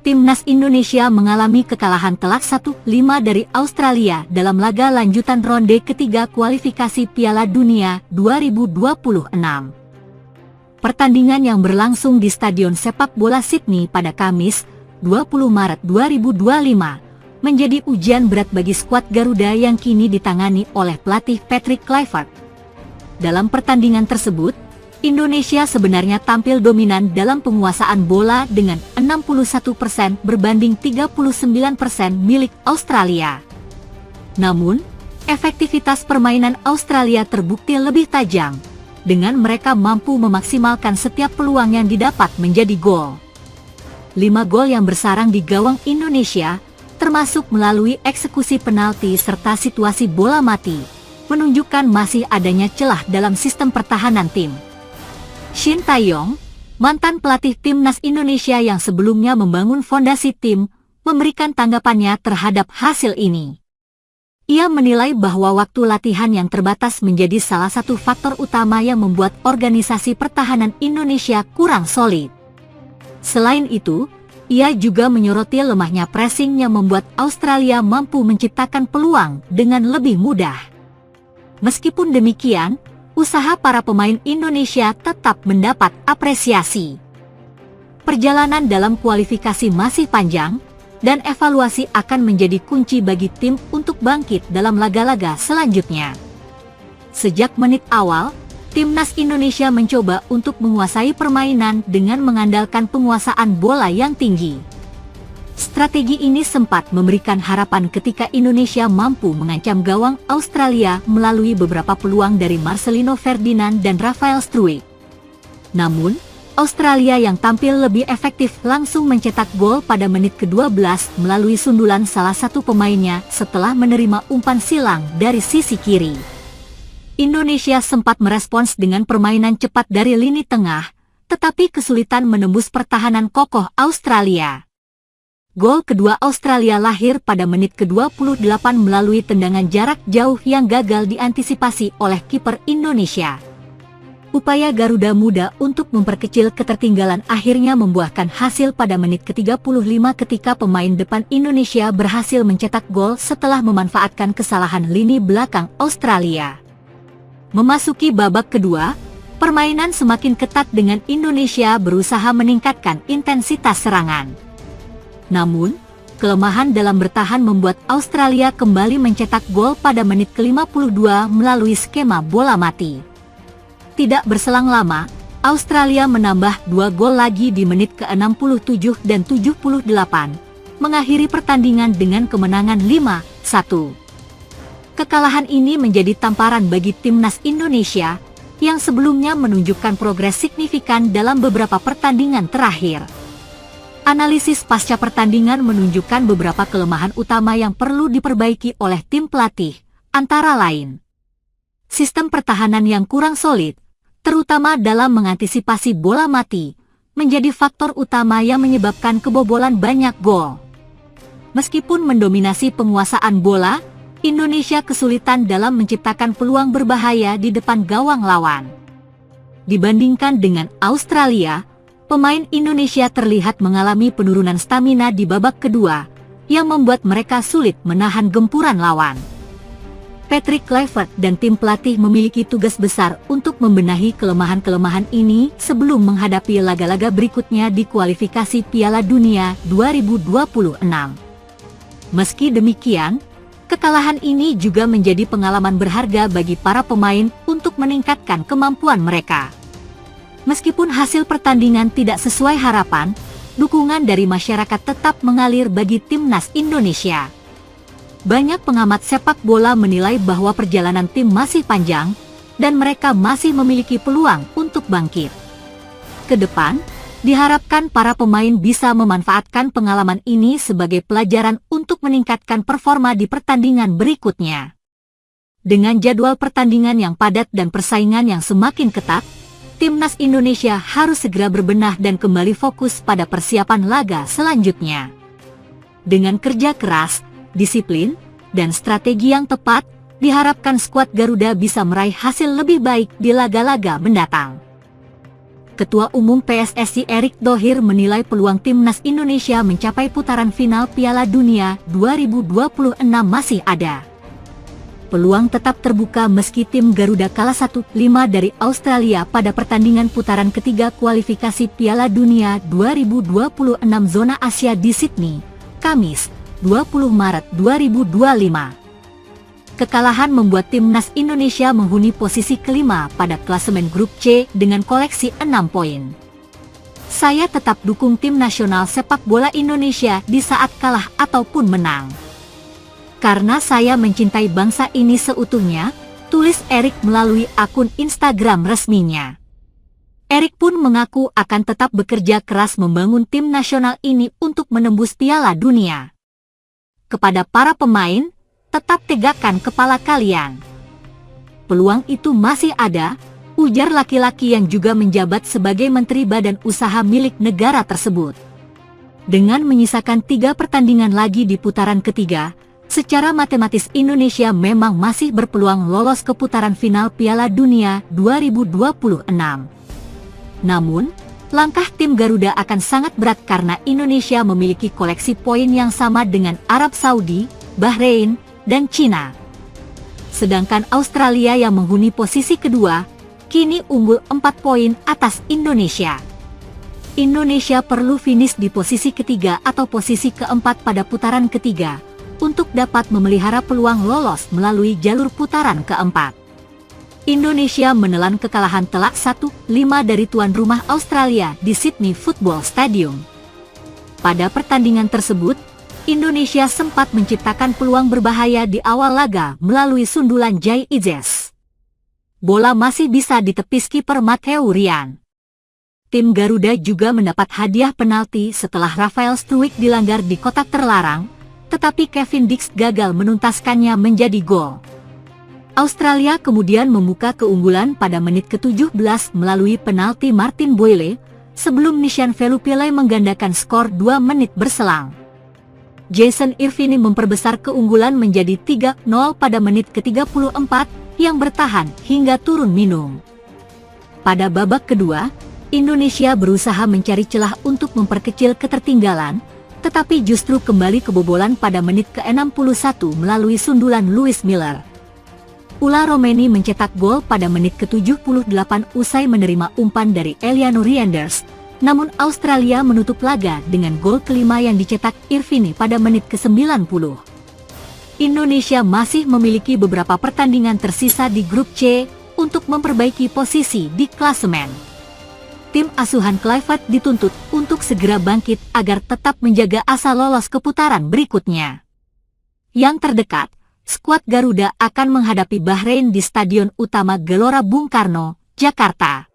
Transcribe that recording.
Timnas Indonesia mengalami kekalahan telak 1-5 dari Australia dalam laga lanjutan ronde ketiga kualifikasi Piala Dunia 2026. Pertandingan yang berlangsung di Stadion Sepak Bola Sydney pada Kamis, 20 Maret 2025, menjadi ujian berat bagi skuad Garuda yang kini ditangani oleh pelatih Patrick Kluivert. Dalam pertandingan tersebut, Indonesia sebenarnya tampil dominan dalam penguasaan bola dengan 61% berbanding 39% milik Australia. Namun, efektivitas permainan Australia terbukti lebih tajam, dengan mereka mampu memaksimalkan setiap peluang yang didapat menjadi gol. 5 gol yang bersarang di gawang Indonesia, termasuk melalui eksekusi penalti serta situasi bola mati, menunjukkan masih adanya celah dalam sistem pertahanan tim. Shin Tae-yong, mantan pelatih Timnas Indonesia yang sebelumnya membangun fondasi tim, memberikan tanggapannya terhadap hasil ini. Ia menilai bahwa waktu latihan yang terbatas menjadi salah satu faktor utama yang membuat organisasi pertahanan Indonesia kurang solid. Selain itu, ia juga menyoroti lemahnya pressing yang membuat Australia mampu menciptakan peluang dengan lebih mudah. Meskipun demikian, usaha para pemain Indonesia tetap mendapat apresiasi. Perjalanan dalam kualifikasi masih panjang, dan evaluasi akan menjadi kunci bagi tim untuk bangkit dalam laga-laga selanjutnya. Sejak menit awal, Timnas Indonesia mencoba untuk menguasai permainan dengan mengandalkan penguasaan bola yang tinggi. Strategi ini sempat memberikan harapan ketika Indonesia mampu mengancam gawang Australia melalui beberapa peluang dari Marcelino Ferdinand dan Rafael Struijk. Namun, Australia yang tampil lebih efektif langsung mencetak gol pada menit ke-12 melalui sundulan salah satu pemainnya setelah menerima umpan silang dari sisi kiri. Indonesia sempat merespons dengan permainan cepat dari lini tengah, tetapi kesulitan menembus pertahanan kokoh Australia. Gol kedua Australia lahir pada menit ke-28 melalui tendangan jarak jauh yang gagal diantisipasi oleh kiper Indonesia. Upaya Garuda Muda untuk memperkecil ketertinggalan akhirnya membuahkan hasil pada menit ke-35 ketika pemain depan Indonesia berhasil mencetak gol setelah memanfaatkan kesalahan lini belakang Australia. Memasuki babak kedua, permainan semakin ketat dengan Indonesia berusaha meningkatkan intensitas serangan. Namun, kelemahan dalam bertahan membuat Australia kembali mencetak gol pada menit ke-52 melalui skema bola mati. Tidak berselang lama, Australia menambah 2 gol lagi di menit ke-67 dan 78, mengakhiri pertandingan dengan kemenangan 5-1. Kekalahan ini menjadi tamparan bagi Timnas Indonesia, yang sebelumnya menunjukkan progres signifikan dalam beberapa pertandingan terakhir. Analisis pasca pertandingan menunjukkan beberapa kelemahan utama yang perlu diperbaiki oleh tim pelatih, antara lain sistem pertahanan yang kurang solid, terutama dalam mengantisipasi bola mati, menjadi faktor utama yang menyebabkan kebobolan banyak gol. Meskipun mendominasi penguasaan bola, Indonesia kesulitan dalam menciptakan peluang berbahaya di depan gawang lawan. Dibandingkan dengan Australia, pemain Indonesia terlihat mengalami penurunan stamina di babak kedua, yang membuat mereka sulit menahan gempuran lawan. Patrick Kluivert dan tim pelatih memiliki tugas besar untuk membenahi kelemahan-kelemahan ini sebelum menghadapi laga-laga berikutnya di kualifikasi Piala Dunia 2026. Meski demikian, kekalahan ini juga menjadi pengalaman berharga bagi para pemain untuk meningkatkan kemampuan mereka. Meskipun hasil pertandingan tidak sesuai harapan, dukungan dari masyarakat tetap mengalir bagi Timnas Indonesia. Banyak pengamat sepak bola menilai bahwa perjalanan tim masih panjang, dan mereka masih memiliki peluang untuk bangkit. Kedepan, diharapkan para pemain bisa memanfaatkan pengalaman ini sebagai pelajaran untuk meningkatkan performa di pertandingan berikutnya. Dengan jadwal pertandingan yang padat dan persaingan yang semakin ketat, Timnas Indonesia harus segera berbenah dan kembali fokus pada persiapan laga selanjutnya. Dengan kerja keras, disiplin, dan strategi yang tepat, diharapkan skuad Garuda bisa meraih hasil lebih baik di laga-laga mendatang. Ketua Umum PSSI Erick Thohir menilai peluang timnas Indonesia mencapai putaran final Piala Dunia 2026 masih ada. Peluang tetap terbuka meski tim Garuda kalah 1-5 dari Australia pada pertandingan putaran ketiga kualifikasi Piala Dunia 2026 zona Asia di Sydney, Kamis, 20 Maret 2025. Kekalahan membuat timnas Indonesia menghuni posisi kelima pada klasemen grup C dengan koleksi 6 poin. Saya tetap dukung tim nasional sepak bola Indonesia di saat kalah ataupun menang. Karena saya mencintai bangsa ini seutuhnya, tulis Erick melalui akun Instagram resminya. Erick pun mengaku akan tetap bekerja keras membangun tim nasional ini untuk menembus Piala Dunia. Kepada para pemain, tetap tegakkan kepala kalian. Peluang itu masih ada, ujar laki-laki yang juga menjabat sebagai Menteri Badan Usaha milik negara tersebut. Dengan menyisakan 3 pertandingan lagi di putaran ketiga, secara matematis Indonesia memang masih berpeluang lolos ke putaran final Piala Dunia 2026. Namun, langkah tim Garuda akan sangat berat karena Indonesia memiliki koleksi poin yang sama dengan Arab Saudi, Bahrain, dan Cina. Sedangkan Australia yang menghuni posisi kedua, kini unggul 4 poin atas Indonesia. Indonesia perlu finish di posisi ketiga atau posisi keempat pada putaran ketiga, untuk dapat memelihara peluang lolos melalui jalur putaran keempat. Indonesia menelan kekalahan telak 1-5 dari tuan rumah Australia di Sydney Football Stadium. Pada pertandingan tersebut, Indonesia sempat menciptakan peluang berbahaya di awal laga melalui sundulan Jai Izes. Bola masih bisa ditepis kiper Matteo Rian. Tim Garuda juga mendapat hadiah penalti setelah Rafael Struijk dilanggar di kotak terlarang, tetapi Kevin Dix gagal menuntaskannya menjadi gol. Australia kemudian membuka keunggulan pada menit ke-17 melalui penalti Martin Boyle, sebelum Nishan Velupillay menggandakan skor 2 menit berselang. Jason Irvine memperbesar keunggulan menjadi 3-0 pada menit ke-34 yang bertahan hingga turun minum. Pada babak kedua, Indonesia berusaha mencari celah untuk memperkecil ketertinggalan, tetapi justru kembali kebobolan pada menit ke-61 melalui sundulan Louis Miller. Ula Romeni mencetak gol pada menit ke-78 usai menerima umpan dari Eliano Reinders. Namun Australia menutup laga dengan gol kelima yang dicetak Irvine pada menit ke-90. Indonesia masih memiliki beberapa pertandingan tersisa di grup C untuk memperbaiki posisi di klasemen. Tim asuhan Kluivert dituntut untuk segera bangkit agar tetap menjaga asa lolos ke putaran berikutnya. Yang terdekat, skuad Garuda akan menghadapi Bahrain di Stadion Utama Gelora Bung Karno, Jakarta.